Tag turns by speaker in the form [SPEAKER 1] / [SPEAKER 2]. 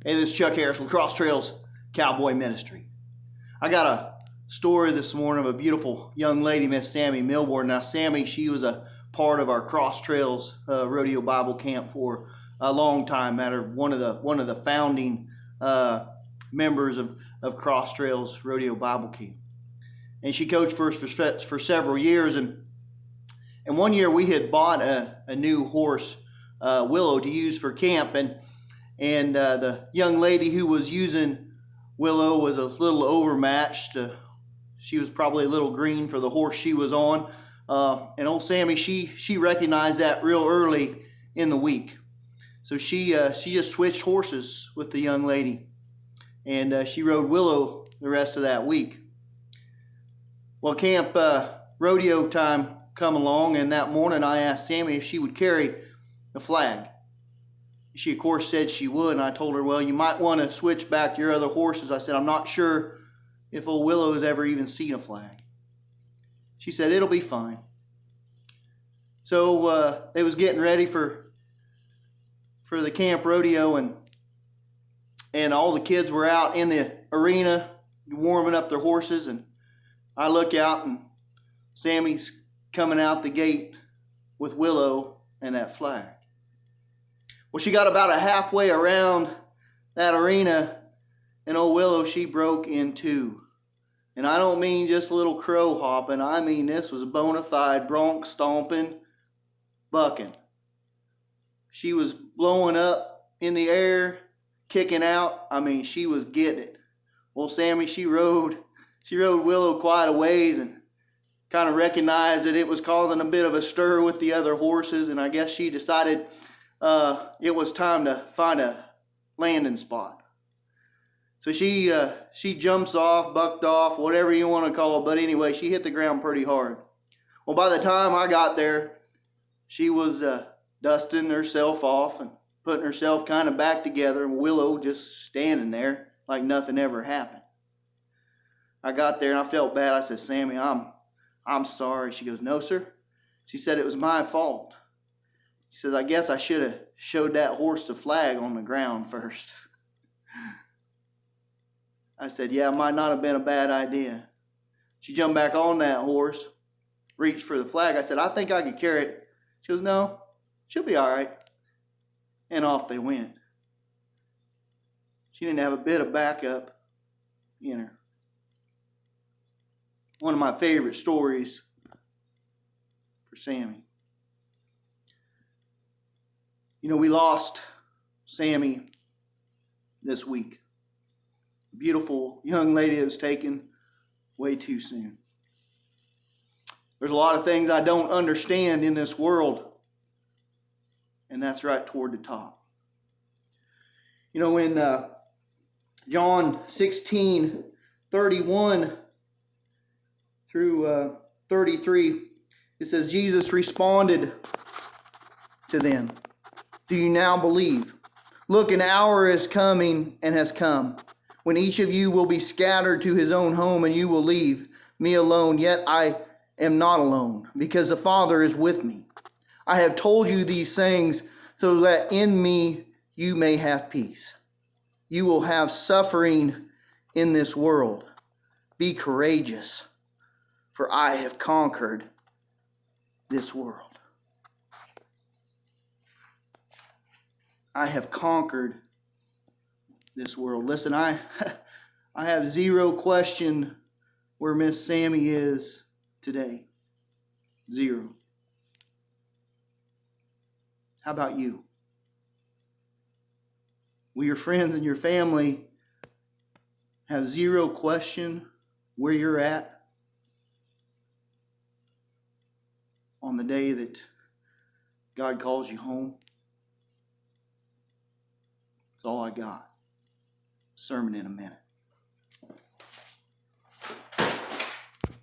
[SPEAKER 1] Hey, this is Chuck Harris with Cross Trails Cowboy Ministry. I got a story this morning of a beautiful young lady, Miss Sami Milborn. Now, Sami, she was a part of our Cross Trails Rodeo Bible Camp for a long time. One of the founding members of Cross Trails Rodeo Bible Camp, and she coached for us for several years. And one year we had bought a new horse, Willow, to use for camp, and the young lady who was using Willow was a little overmatched. She was probably a little green for the horse she was on. And old Sami, she recognized that real early in the week. So she just switched horses with the young lady, and she rode Willow the rest of that week. Well, camp rodeo time come along, and that morning I asked Sami if she would carry the flag. She, of course, said she would, and I told her, well, you might want to switch back to your other horses. I said, I'm not sure if old Willow has ever even seen a flag. She said, it'll be fine. So they was getting ready for the camp rodeo, and all the kids were out in the arena warming up their horses, and I look out, and Sami's coming out the gate with Willow and that flag. Well, she got about halfway around that arena, and old Willow, she broke in two. And I don't mean just a little crow hopping. I mean this was a bona fide bronc stomping, bucking. She was blowing up in the air, kicking out. I mean, she was getting it. Well, Sami, she rode Willow quite a ways and kind of recognized that it was causing a bit of a stir with the other horses, and I guess she decided it was time to find a landing spot. So she jumps off, bucked off, whatever you want to call it. But anyway, she hit the ground pretty hard. Well, by the time I got there, she was dusting herself off and putting herself kind of back together, and Willow just standing there like nothing ever happened. I got there and I felt bad. I said, Sami, I'm sorry. She goes, no, sir. She said, it was my fault. She says, I guess I should have showed that horse the flag on the ground first. I said, yeah, it might not have been a bad idea. She jumped back on that horse, reached for the flag. I said, I think I could carry it. She goes, no, she'll be all right. And off they went. She didn't have a bit of backup in her. One of my favorite stories for Sami. You know, we lost Sami this week. A beautiful young lady that was taken way too soon. There's a lot of things I don't understand in this world, and that's right toward the top. You know, in John 16:31 through 33, it says, Jesus responded to them, do you now believe? Look, an hour is coming and has come, when each of you will be scattered to his own home, and you will leave me alone. Yet I am not alone, because the Father is with me. I have told you these things so that in me you may have peace. You will have suffering in this world. Be courageous, for I have conquered this world. I have conquered this world. Listen, I have zero question where Miss Sami is today. Zero. How about you? Will your friends and your family have zero question where you're at on the day that God calls you home? That's all I got. Sermon in a minute.